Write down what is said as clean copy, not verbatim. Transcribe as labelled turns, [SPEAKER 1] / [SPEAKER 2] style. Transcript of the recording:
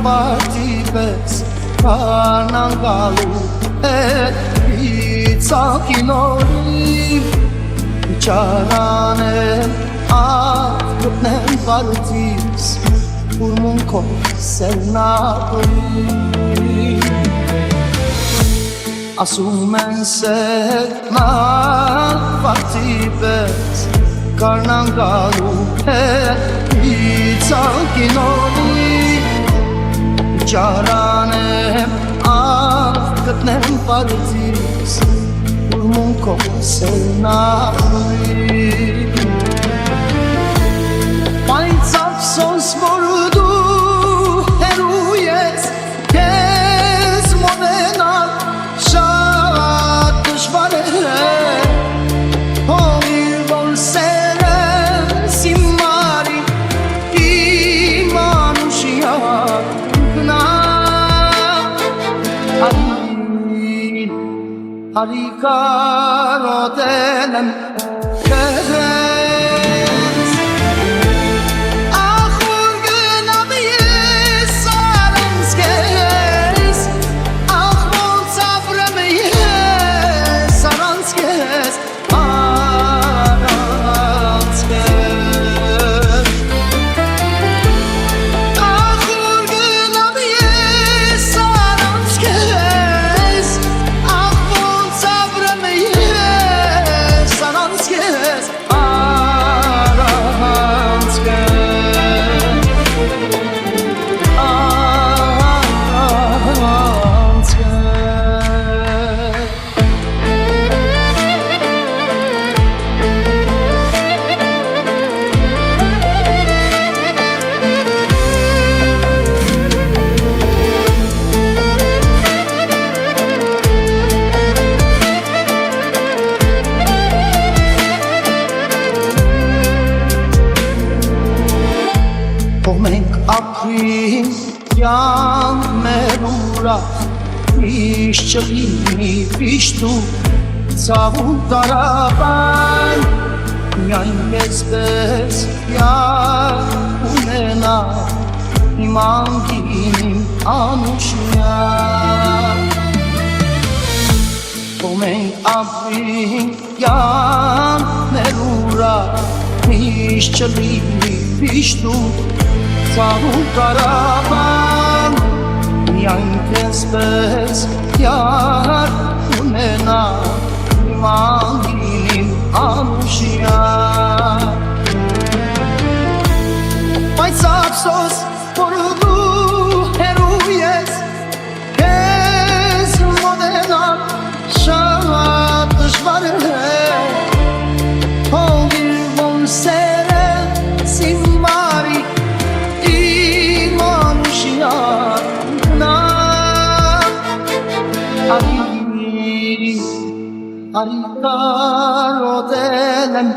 [SPEAKER 1] Partibes Karnangalu Itzakinori Çaranem Aklımden partiz Urmun koy sevnakori Asumen sevna Partibes Karnangalu Itzakinori Çaranem Aklımden partiz Urmun koy sevnakori Pajcap sos mordu herujec Kez modena Shat dëshvare Homi volseren si mari Imanushia Kna Harikarotelem Մենք ապրին յան մեր ուրախ Իշ չլինի պիշտու ծավու տարապան Միայն եսպես յան ունենա Իմ անգին իմ անուշյան Մենք ապրին յան մեր ուրախ Իշ չլինի պիշտու Ծավու կարապան Միայն կեսպես յար ունենա Իմ անգին անուշյան Բայց ափսոս որ դու հեռու ես Քեզ մոտենալ շատ դժվար է Հողիր ոնսերեն սիմարի Harikarotelem